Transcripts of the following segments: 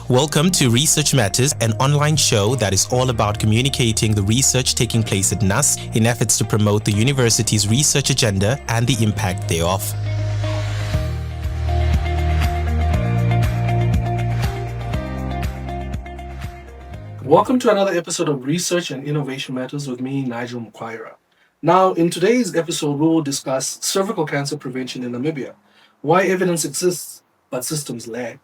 Welcome to Research Matters, an online show that is all about communicating the research taking place at NUST in efforts to promote the university's research agenda and the impact thereof. Welcome to another episode of Research and Innovation Matters with me, Nigel Mukwaira. Now, in today's episode, we will discuss cervical cancer prevention in Namibia, why evidence exists but systems lag.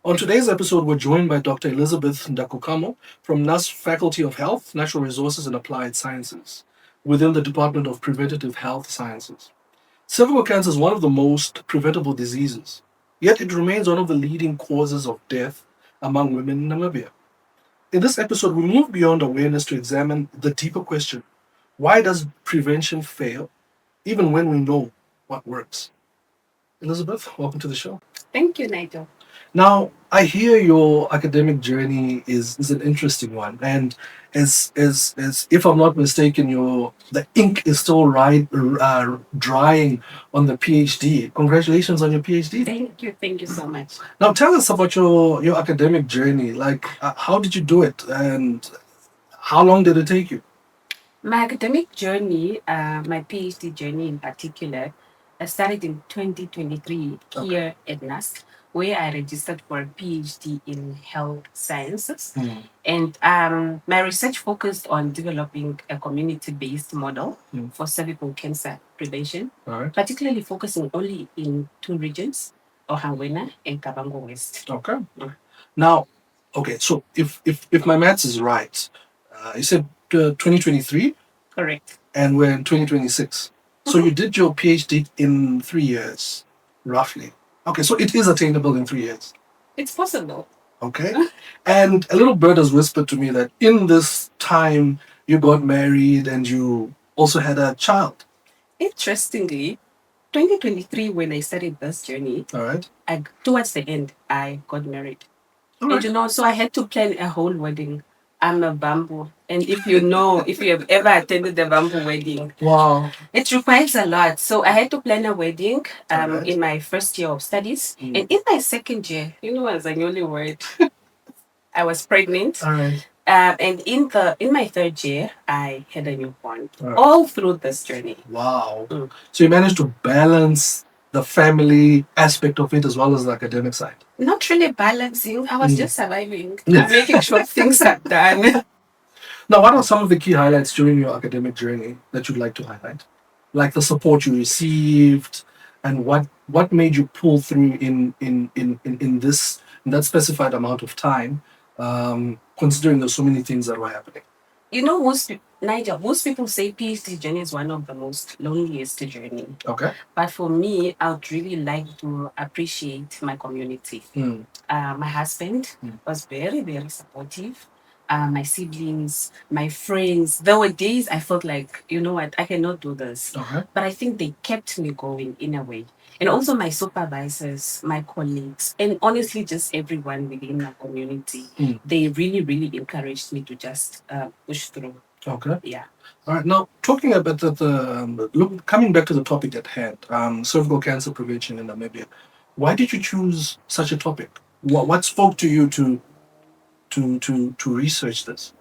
On today's episode, we're joined by Dr. Elizabeth Ndakukamo from NUST Faculty of Health, Natural Resources and Applied Sciences, within the Department of Preventative Health Sciences. Cervical cancer is one of the most preventable diseases, yet it remains one of the leading causes of death among women in Namibia. In this episode, we move beyond awareness to examine the deeper question: why does prevention fail, even when we know what works? Elizabeth, welcome to the show. Thank you, Nigel. Now, I hear your academic journey is an interesting one, and as if I'm not mistaken, the ink is still drying on the PhD. Congratulations on your PhD. Thank you so much. Now, tell us about your academic journey. Like, how did you do it, and how long did it take you? My academic journey, my PhD journey in particular, I started in 2023 here at NUST, where I registered for a PhD in health sciences. And my research focused on developing a community-based model for cervical cancer prevention, particularly focusing only in two regions, Ohangwena and Kabango West. Okay. Now, so if my maths is right, you said 2023? Correct. And we're in 2026. So you did your PhD in 3 years, roughly. Okay, so it is attainable in 3 years. It's possible. Okay. And a little bird has whispered to me that in this time you got married and you also had a child. Interestingly, 2023, when I started this journey, towards the end, I got married. And so I had to plan a whole wedding. I'm a Bambu. And if you have ever attended a Bambu wedding, wow, it requires a lot. So I had to plan a wedding in my first year of studies. And in my second year, as a newlywed, I was pregnant. And in my third year, I had a newborn. All through this journey. Wow. So you managed to balance the family aspect of it as well as the academic side. Not really balancing. I was just surviving, making sure things are done. Now, what are some of the key highlights during your academic journey that you'd like to highlight? Like the support you received, and what made you pull through in that specified amount of time, considering there's so many things that were happening. Nigel, most people say PhD journey is one of the most loneliest journey. Okay. But for me, I would really like to appreciate my community. My husband was very, very supportive. My siblings, my friends. There were days I felt like, I cannot do this. But I think they kept me going in a way. And also my supervisors, my colleagues, and honestly, just everyone within my community, they really, really encouraged me to just push through. Okay. Yeah. All right. Now, talking about coming back to the topic at hand, cervical cancer prevention in Namibia. Why did you choose such a topic? What spoke to you to research this?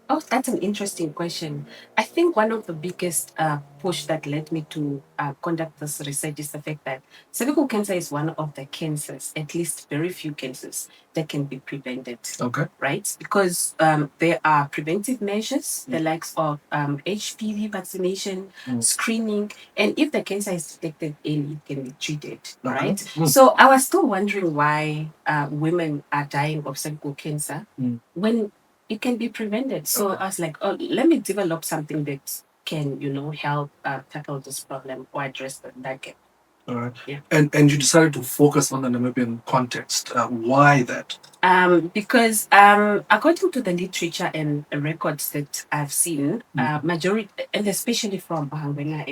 Oh, that's an interesting question. I think one of the biggest push that led me to conduct this research is the fact that cervical cancer is one of the cancers, at least very few cancers, that can be prevented. Okay. Right? Because there are preventive measures, the likes of HPV vaccination, screening, and if the cancer is detected early, it can be treated. Right? So I was still wondering why women are dying of cervical cancer when it can be prevented. So I was like, let me develop something that can, help tackle this problem or address that gap. All right. Yeah. And you decided to focus on the Namibian context. Why that? Because according to the literature and records that I've seen, majority, and especially from Ohangwena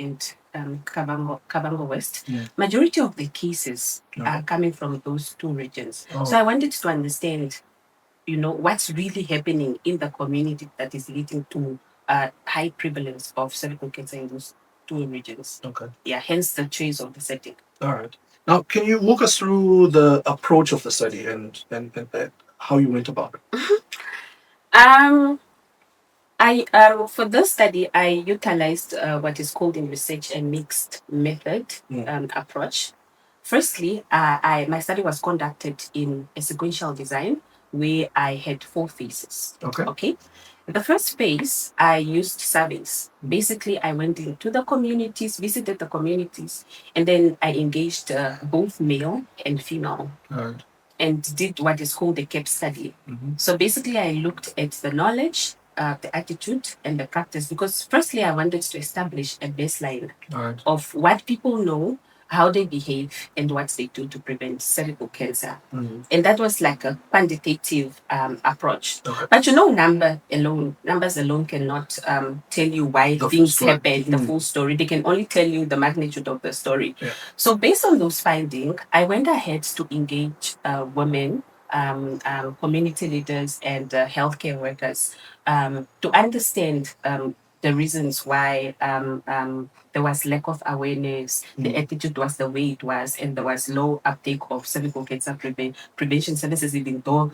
and Kabango West, majority of the cases are coming from those two regions. So I wanted to understand what's really happening in the community that is leading to high prevalence of cervical cancer in those two regions. Okay. Yeah, hence the choice of the setting. All right. Now, can you walk us through the approach of the study and how you went about it? Um, I for this study, I utilized what is called in research a mixed method approach. Firstly, my study was conducted in a sequential design where I had 4 phases. Okay. The first phase, I used surveys. Basically, I went into the communities, visited the communities, and then I engaged both male and female. Right. And did what is called a case study. So basically, I looked at the knowledge, the attitude, and the practice because firstly, I wanted to establish a baseline Right. of what people know, how they behave, and what they do to prevent cervical cancer. And that was like a quantitative approach. Okay. But numbers alone cannot tell you why The full things story. happen, the full story. They can only tell you the magnitude of the story. Yeah. So based on those findings, I went ahead to engage women, community leaders, and healthcare workers to understand the reasons why there was lack of awareness, the attitude was the way it was, and there was low uptake of cervical cancer prevention services, even though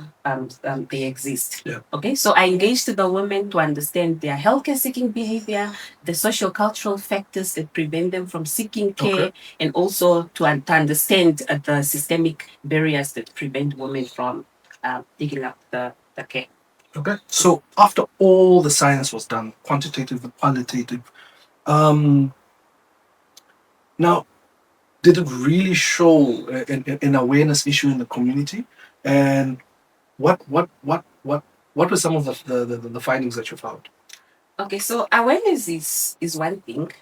they exist. Yeah. Okay, so I engaged the women to understand their healthcare seeking behavior, the social cultural factors that prevent them from seeking care, and also to understand the systemic barriers that prevent women from taking up the care. Okay. So after all the science was done, quantitative and qualitative, now did it really show an awareness issue in the community? And what were some of the findings that you found? Okay, so awareness is one thing.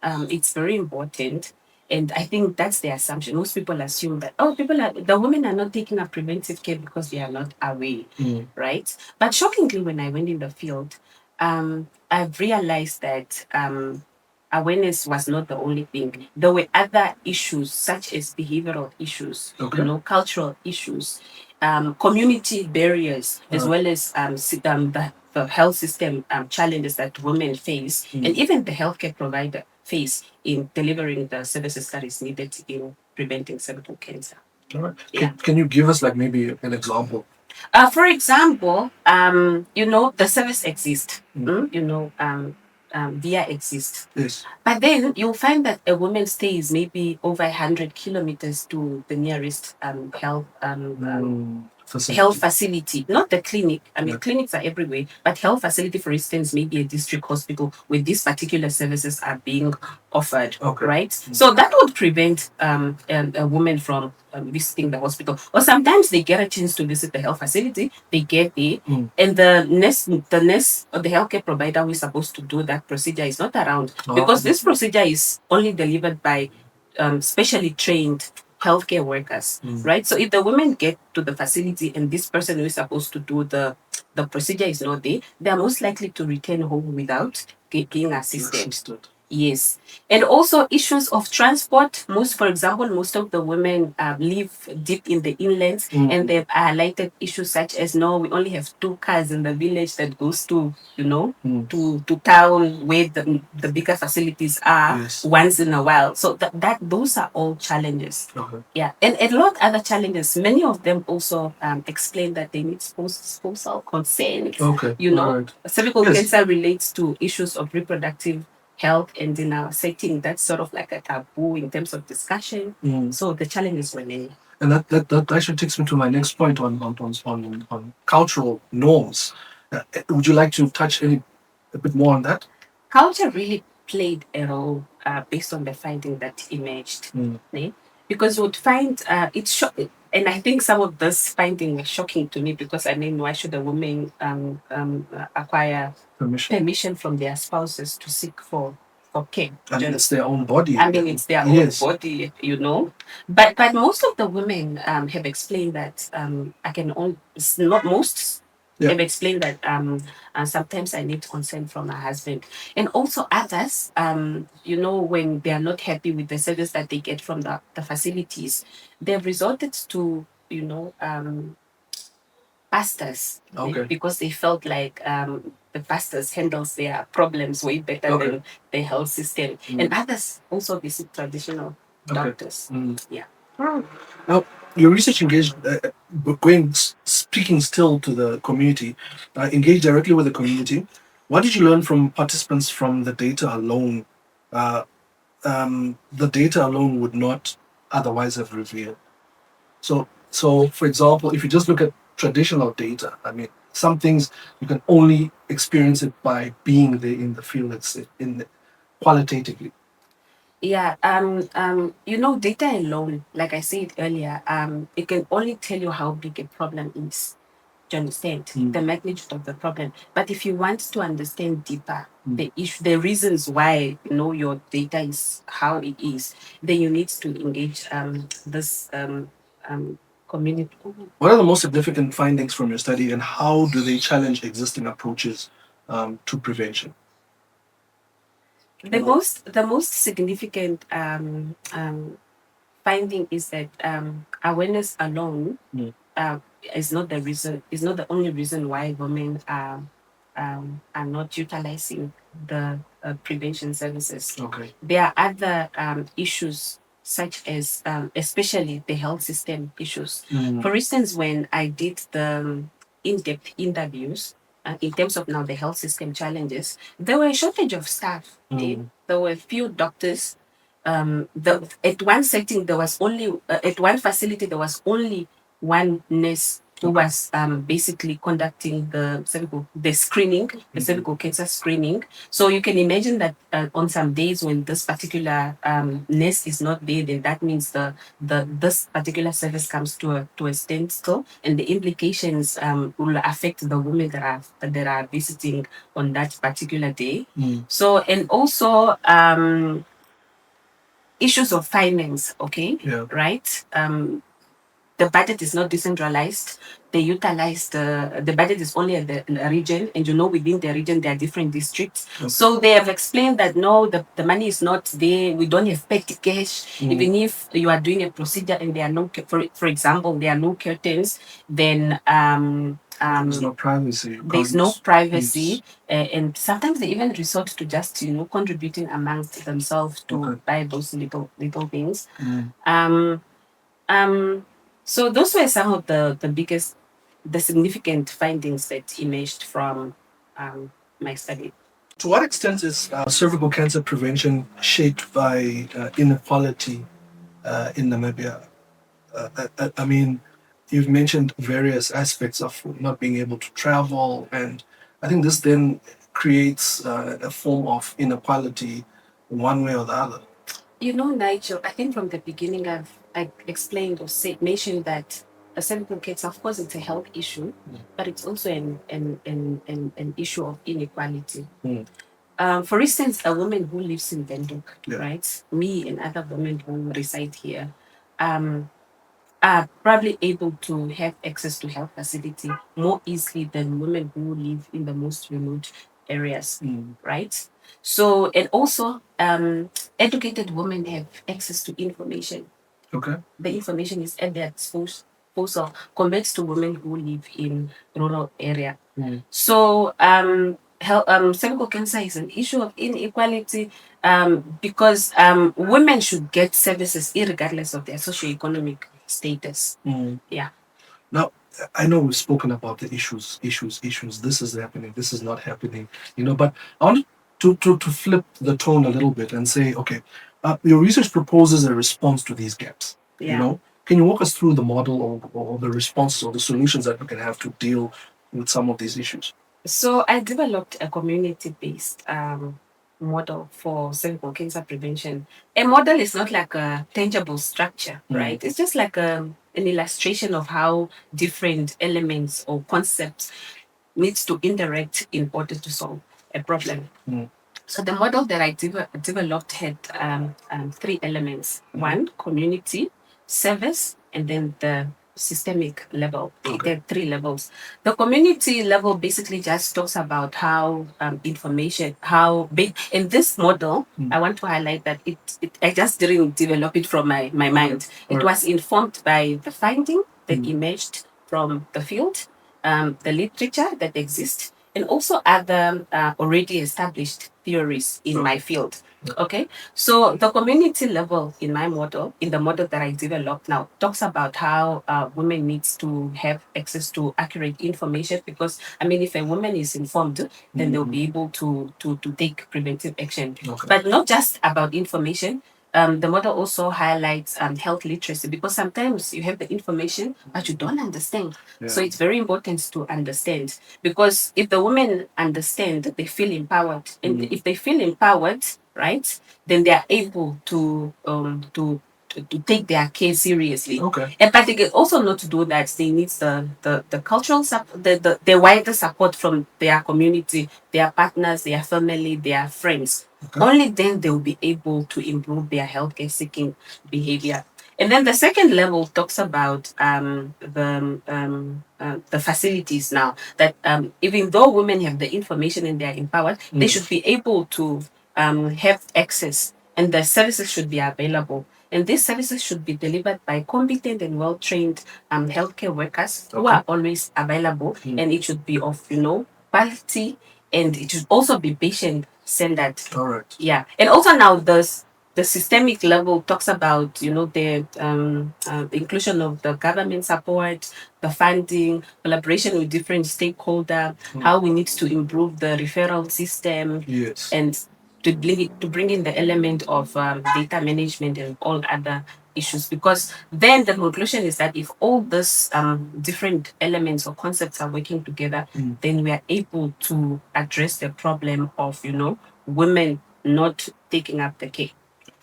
It's very important. And I think that's the assumption. Most people assume that, the women are not taking up preventive care because they are not aware, right? But shockingly, when I went in the field, I've realized that awareness was not the only thing. There were other issues such as behavioral issues, cultural issues, community barriers, as well as the health system challenges that women face, and even the healthcare provider face in delivering the services that is needed in preventing cervical cancer. All right. Yeah. Can you give us like maybe an example? For example, the service exists. VIA exists. Yes. But then you'll find that a woman stays maybe over 100 kilometers to the nearest health facility, not the clinic. I mean, clinics are everywhere, but health facility, for instance, maybe a district hospital where these particular services are being offered, right? So that would prevent a woman from visiting the hospital. Or sometimes they get a chance to visit the health facility, they get there, and the nurse or the healthcare provider who is supposed to do that procedure is not around because this procedure is only delivered by specially trained healthcare workers, right? So if the women get to the facility and this person who is supposed to do the procedure is not there, they are most likely to return home without being assisted. Yes. And also issues of transport. For example, most of the women live deep in the inlands and they've highlighted issues such as, no, we only have 2 cars in the village that goes to, to town where the bigger facilities are once in a while. So those are all challenges. Yeah. And a lot of other challenges. Many of them also explain that they need spousal consent. Cervical cancer relates to issues of reproductive health, and in our setting, that's sort of like a taboo in terms of discussion. So the challenges were many. And that actually takes me to my next point on cultural norms. Would you like to touch a bit more on that? Culture really played a role based on the finding that emerged. Because you would find and I think some of this finding was shocking to me because I mean, why should a woman acquire permission from their spouses to seek for care? And it's their own body. I mean, it's their own body, But most of the women have explained that not most. Have explained that sometimes I need consent from my husband. And also others, when they are not happy with the service that they get from the facilities, they've resorted to, pastors. Because they felt like the pastors handles their problems way better than the health system. And others also visit traditional doctors. Yeah. Now, your research engaged going speaking still to the community, engage directly with the community. What did you learn from participants from the data alone? Uh, the data alone would not otherwise have revealed. So for example, if you just look at traditional data, I mean, some things you can only experience it by being there in the field. It's in the, qualitatively. Yeah, data alone, like I said earlier, it can only tell you how big a problem is. To understand the magnitude of the problem. But if you want to understand deeper the issue, the reasons why your data is how it is, then you need to engage this community. What are the most significant findings from your study, and how do they challenge existing approaches to prevention? The most significant finding is that awareness alone is not the reason. Is not the only reason why women are not utilizing the prevention services. Okay. There are other issues such as especially the health system issues. For instance, when I did the in-depth interviews in terms of now the health system challenges, there were a shortage of staff. There were few doctors. At one setting there was only at one facility there was only one nurse who was basically conducting the screening, the cervical cancer screening. So you can imagine that on some days when this particular nurse is not there, then that means this particular service comes to a standstill, and the implications will affect the women that are visiting on that particular day. So, and also issues of finance, okay? Yeah. Right? The budget is not decentralized. They utilize the budget is only at the region, and within the region there are different districts. Okay. So they have explained that no, the money is not there. We don't have petty cash. Even if you are doing a procedure and there are no, for example, there are no curtains, then there's no privacy. There's no privacy, and sometimes they even resort to just contributing amongst themselves to buy those little things. So those were some of the significant findings that emerged from my study. To what extent is cervical cancer prevention shaped by inequality in Namibia? I mean, you've mentioned various aspects of not being able to travel, and I think this then creates a form of inequality one way or the other. Nigel, I think from the beginning I explained or mentioned that a cervical cancer, of course, it's a health issue, but it's also an issue of inequality. For instance, a woman who lives in Windhoek, right? Me and other women who reside here, are probably able to have access to health facility more easily than women who live in the most remote areas, right? So, and also, educated women have access to information. Okay. The information is at their disposal compared to women who live in rural area. So, cervical cancer is an issue of inequality because women should get services regardless of their socioeconomic status. Yeah. Now, I know we've spoken about the issues. This is happening. This is not happening. But I want to flip the tone a little bit and say, okay, your research proposes a response to these gaps. Yeah. Can you walk us through the model or the responses or the solutions that we can have to deal with some of these issues? So I developed a community-based model for cervical cancer prevention. A model is not like a tangible structure, right? It's just like an illustration of how different elements or concepts needs to interact in order to solve a problem. So the model that I developed had three elements. One, community, service, and then the systemic level. There are three levels. The community level basically just talks about how information, how big. In this model, I want to highlight that I just didn't develop it from my mind. It was informed by the finding that emerged from the field, the literature that exists, and also other already established theories in my field. Okay, so the community level in my model, in the model that I developed now, talks about how women needs to have access to accurate information, because I mean, if a woman is informed, then they'll be able to take preventive action. But not just about information. The model also highlights health literacy, because sometimes you have the information but you don't understand. So it's very important to understand, because if the women understand, they feel empowered, and if they feel empowered, right, then they are able to take their care seriously. And but they can also not to do that. They need the cultural support, the wider support from their community, their partners, their family, their friends. Only then they will be able to improve their healthcare seeking behavior. And then the second level talks about the facilities now, that even though women have the information and they are empowered, they should be able to have access, and the services should be available. And these services should be delivered by competent and well-trained healthcare workers who are always available, and it should be of, quality, and it should also be patient-centered. Correct. Yeah. And also now the systemic level talks about, the inclusion of the government support, the funding, collaboration with different stakeholders, how we need to improve the referral system, and to bring in the element of data management and all other issues. Because then the conclusion is that if all these different elements or concepts are working together, then we are able to address the problem of, women not taking up the care.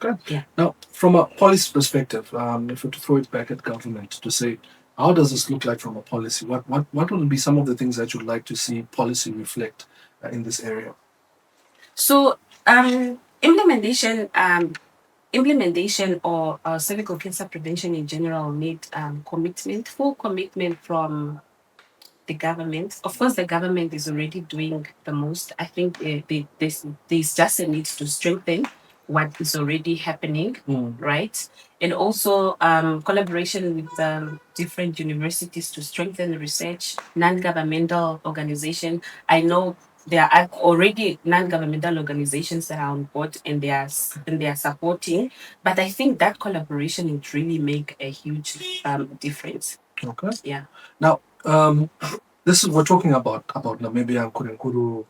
Okay. Yeah. Now, from a policy perspective, if we to throw it back at government to say, how does this look like from a policy? What would be some of the things that you'd like to see policy reflect in this area? So implementation or cervical cancer prevention in general need full commitment from the government. Of course, the government is already doing the most. I think there's just a need to strengthen what is already happening, right? And also collaboration with different universities to strengthen research, non-governmental organization. I know there are already non-governmental organizations that are on board, and they are supporting. But I think that collaboration would really make a huge difference. Okay. Yeah. Now, we're talking about Namibia and Kurenkuru,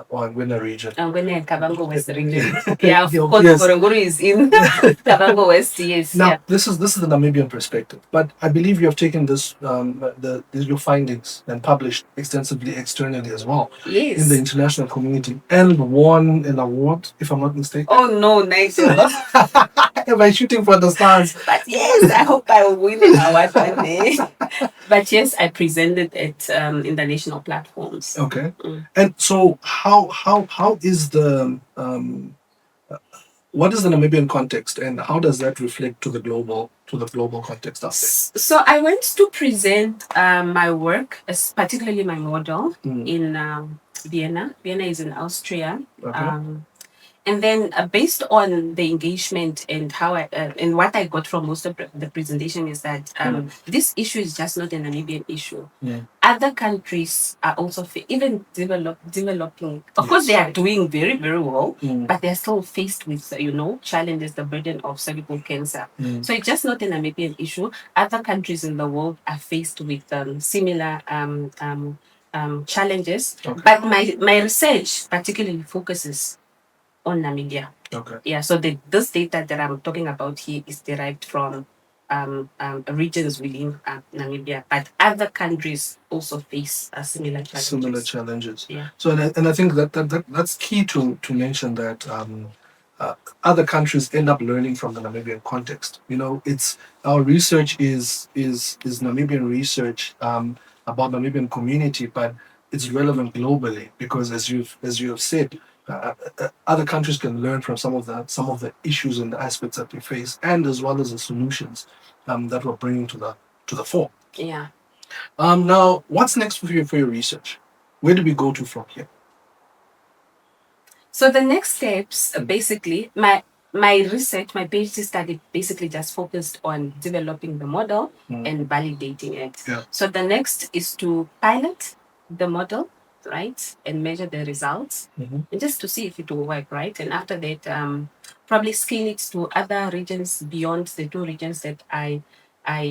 or Ngwena region. Ngwena and Kabango West region. Yeah, of course, Yes. Ngorongoro is in Kabango West. Yes. Now, Yeah. this is the Namibian perspective, but I believe you have taken this your findings and published extensively externally as well. Yes. In the international community, and won an award, if I'm not mistaken. Oh no, Nigel. Am I shooting for the stars? But yes, I hope I will win an award one day. But yes, I presented it in the national platforms. Okay. And so, how is the what is the Namibian context, and how does that reflect to the global context out there? So I went to present my work, particularly my model, in Vienna. Vienna is in Austria. Okay. And then based on the engagement and how and what I got from most of the presentation is that this issue is just not a Namibian issue. Other countries are also even developing. Of course, they are doing very, very well, but they're still faced with challenges, the burden of cervical cancer. So it's just not a Namibian issue. Other countries in the world are faced with similar challenges. Okay. But my research particularly focuses on Namibia. Okay. Yeah, so this data that I'm talking about here is derived from regions within Namibia, but other countries also face similar challenges. Yeah. So, and I think that's key to mention that other countries end up learning from the Namibian context. It's our research is Namibian research about Namibian community, but it's relevant globally because, as you have said, other countries can learn from some of the issues and the aspects that we face, and as well as the solutions that we're bringing to the fore. Yeah. Now, what's next for your research? Where do we go to from here? So the next steps, basically, my research, my PhD study, basically just focused on developing the model and validating it. Yeah. So the next is to pilot the model. right, and measure the results, Mm-hmm. and just to see if it will work, right. And after that, probably scale it to other regions beyond the 2 regions that I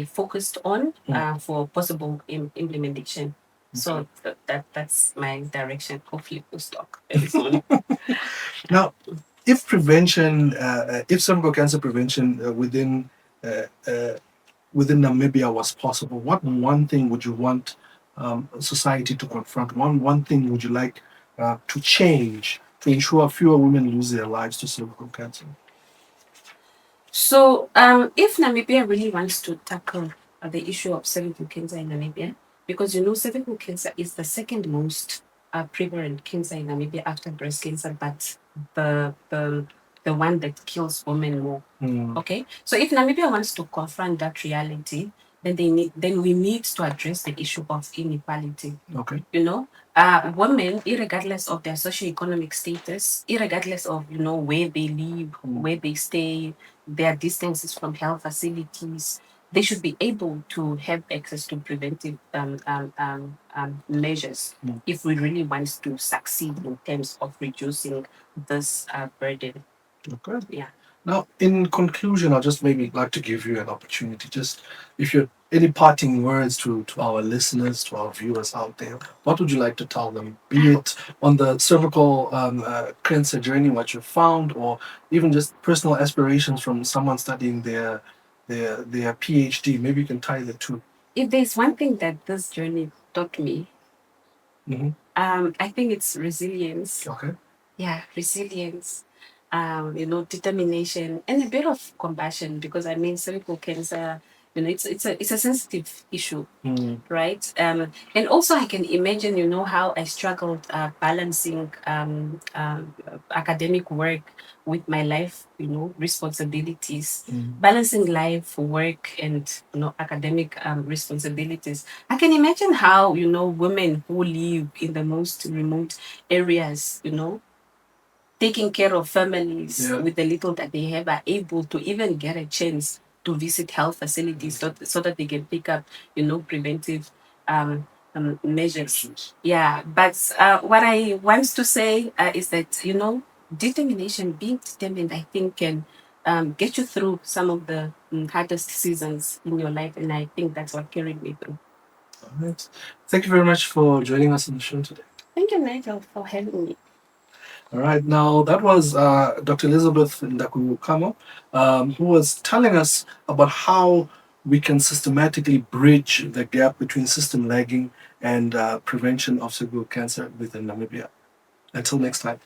focused on for possible implementation. So that's my direction. Hopefully, we'll stop very soon. Now, if prevention, if cervical cancer prevention uh, uh, within Namibia was possible, what one thing would you want society to confront? One thing would you like to change to ensure fewer women lose their lives to cervical cancer? So, if Namibia really wants to tackle the issue of cervical cancer in Namibia, because cervical cancer is the second most prevalent cancer in Namibia after breast cancer, but the one that kills women more. Okay, so if Namibia wants to confront that reality, then we need to address the issue of inequality. Okay. Women, irregardless of their socioeconomic status, irregardless of where they live, where they stay, their distances from health facilities, they should be able to have access to preventive measures if we really want to succeed in terms of reducing this burden. Okay. Yeah. Now, in conclusion, I'd just maybe like to give you an opportunity. Just if you're any parting words to our listeners, to our viewers out there, what would you like to tell them? Be it on the cervical cancer journey, what you found, or even just personal aspirations from someone studying their PhD. Maybe you can tie the two. If there's one thing that this journey taught me, Mm-hmm. I think it's resilience. Okay. Yeah, resilience, determination, and a bit of compassion, because cervical cancer, it's a sensitive issue, right? And also I can imagine, how I struggled balancing academic work with my life, responsibilities, balancing life, work, and academic responsibilities. I can imagine how women who live in the most remote areas, taking care of families with the little that they have, are able to even get a chance to visit health facilities so that they can pick up, preventive measures. Yeah, but what I want to say is that, determination, being determined, I think can get you through some of the hardest seasons in your life. And I think that's what carried me through. All right. Thank you very much for joining us on the show today. Thank you, Nigel, for having me. All right, now that was Dr. Elizabeth Ndakukamo, who was telling us about how we can systematically bridge the gap between system lagging and prevention of cervical cancer within Namibia. Until next time.